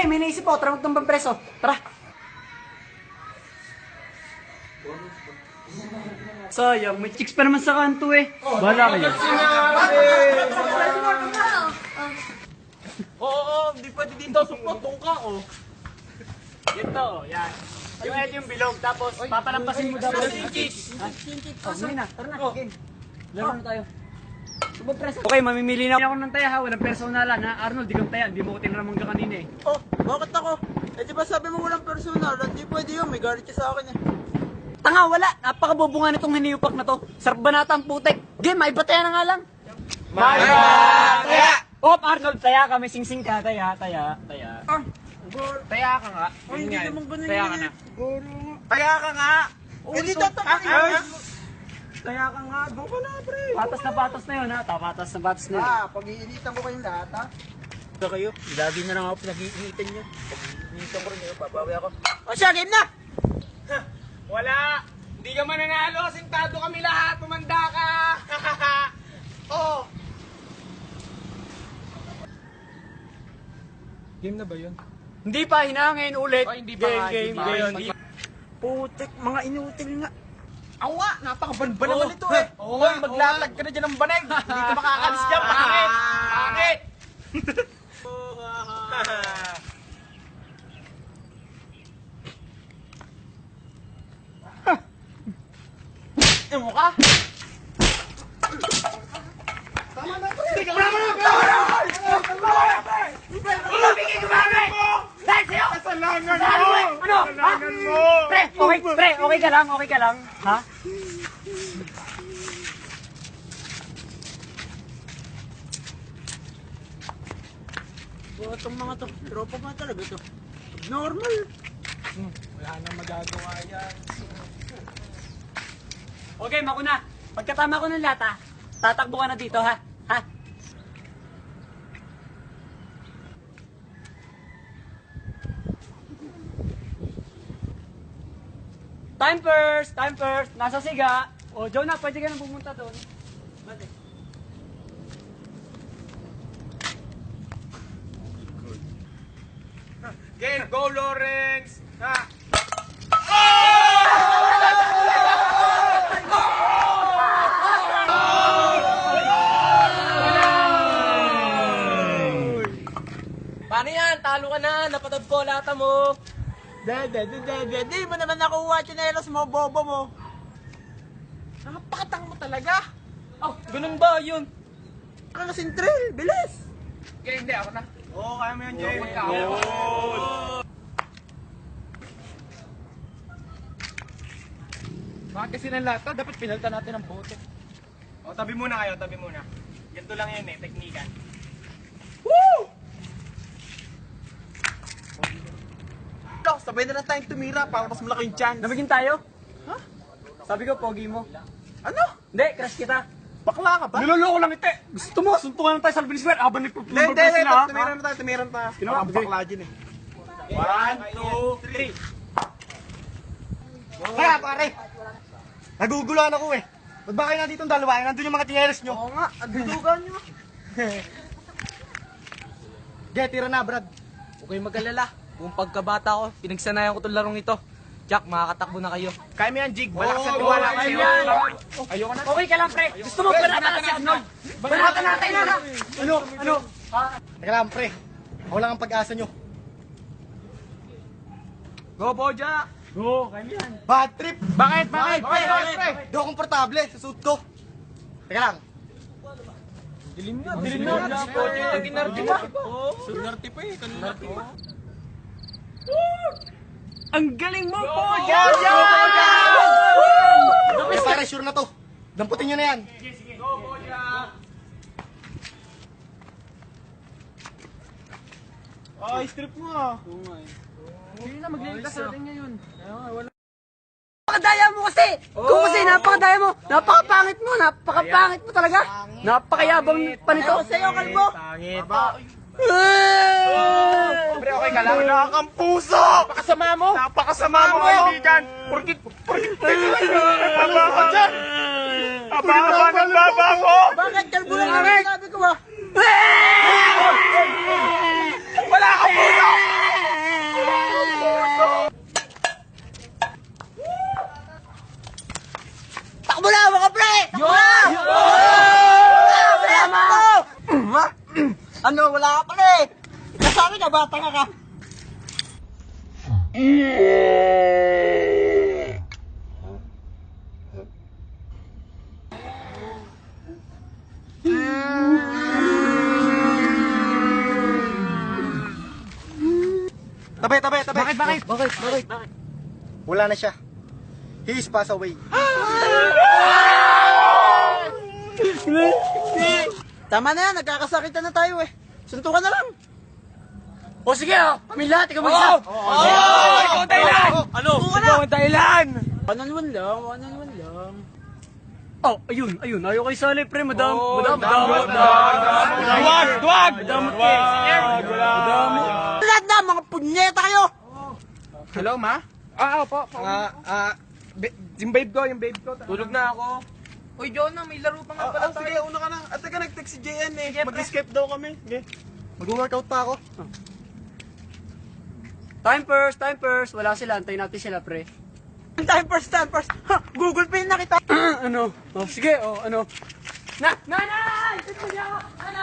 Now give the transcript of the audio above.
Pre, may naisip ako. Tara magtumbang preso. Tara. Sayang, may chicks pa naman sa kanto eh. Bahala kayo. Oo, hindi pwede dito. Sumpot, doon ka, oh. Ito, yan. Yung ito yung bilog, tapos papalampasin mo dapat yung chicks. Oh, sige na, tara na. Game. Laro na tayo. Tumbang preso. Okay, mamimili na ako ng taya ha. Walang personalan ha. Arnold, di kang taya. Di mo ko tinramang ka kanina eh. Oh, bakit ako? Eh, di ba sabi mo walang personal? Hindi pwede yun. May galit ka sa akin eh. Tanga, wala. Napakabubunga nitong hiniyupak na to. Sarap banata ang putek. Game, may bataya na nga lang. Taya! Op, Arnold, taya kami. Sing-sing ka. Taya. Taya ka nga. Ay, hindi naman ganun Taya ka na. Taya ka nga! Hindi tatapain. Taya ka nga. Doon ka na, pre. Patas na yun ha. Patas na yun. Pag-iinitan ko kayong lahat, ha? Ito kayo. Lagi na lang ako pinag-iinitan nyo. Pag-iinitan ko rin kayo, papawi ako. O siya, game na! Wala! Hindi ka mananalo, sintado kami lahat, tumanda ka! Oh! Game na ba yun? Hindi pa, hinangin ulit. Ay, hindi pa nga, Game. Putik, mga inutil nga. Awa, napakabanban naman ito eh. Oo nga, maglatag ka na dyan ng baneg. Hindi ka makakalis dyan, pangit. Pangit! Ano ka? Kasalanan Ano? Ha? Pre, okay ka lang. Ha? Itong mga to, tropa nga talaga to. Normal. Wala nang magagawa yan. Okay, ako na. Pagkatama ko ng lata, tatakbo ka na dito ha. Ha? Time first. Nasa siga. O, Jonah, pwede ka nang pumunta doon. Balik. Game, go Lawrence! Ha! Paano yan? Talo ka na, napatab ko lata mo. Di mo naman nakuha chinelos mo, bobo mo. Napakatang mo talaga. Oh, ganun ba yun? Ano na sintril, bilis. Game, hindi, ako na. Oo, kaya mo yan, Jay. Bakit kasi ng lata? Dapat pinalta natin ang bote. O, tabi muna kayo, tabi muna. Ganito lang yun eh, teknikan. Sabay na lang tayong tumira para mas malaki yung chance. Nabigyan tayo? Ha? Sabi ko, pogi mo. Ano? Hindi, crush kita. Bakla ka ba? Niloloko lang ite. Gusto mo, suntukan lang tayo sa Albiniswer. Habang Hindi, nagpupunta sila ha. tumira na tayo. Ginawa, Bakla dyan eh. 1, 2, 3. Kaya pare, naguguluhan ako eh. Ba't ba kayo nandito ang dalawa? Nandun yung mga tineres nyo. Oo nga, agdudugan nyo. Ge, tira na Brad. Huwag kayong mag-alala. Kung pagkabata ko, pinagsanayan ko itong larong ito. Jack, makakatakbo na kayo. Kaya mo yan, Jig. Malakas at tiwala ko sa'yo. Ayoko na. Okay ka lang, pre. Gusto mo, banata na si Arnold. Banata natin na. Ano? Teka lang, pre. Ako lang ang pag-asa nyo. Go, Boja! Oo, kaya yan. Bad trip. Bakit? Bakit, pre? Di ako komportable sa suit ko. Teka lang. Dilim na. Boja, ginarti ba? Sunarti pa eh, kanina. Ang galing mo, Boja! Eh, pare, sure na to. Damputin nyo na yan. Go, Boja! Ay, strip mo ah. Hindi na, magliligtas sa atin ngayon. Napakadaya mo kasi! Kung kasi napakadaya mo, napakapangit mo talaga. Napakayabang pa nito. Sa'yo, kalbo. Pangit. Pre, okay ka lang? Wala kang puso! Napakasama mo. Napakasama mo kaibigan! Porkit baba ka dyan! Haba-haba ng baba ko! Bakit kalbo lang ang sabi ko ba? Wala kang puso! Ano, wala ka pala eh. Nasabi ka, bata ka. Tabi. Bakit? Wala na siya. He is passed away. Tama na yan, nagkakasakitan na tayo eh. Suntukan na lang. O sige, kami lahat, ikaw mag-isa. Ikaw ang dahilan! Ano? Ikaw ang dahilan! One-on-one lang. Oh, ayun, ayaw kay Sally, pre, madam. Duwag! Lahat na, mga punyeta kayo. Hello, ma? Opo. Yung babe ko. Tulog na ako. Uy, Jonah, may laro pa nga pala tayo. Sige, una ka na. At teka, nag-text si JN eh. Mag-escape daw kami. Okay. Mag-workout pa ako. Time first. Wala sila, antayin natin sila, pre. Time first. Ha, Google Pay na kita. Ano? Oh, sige, ano? Nanay! Ito niya ako! Nanay!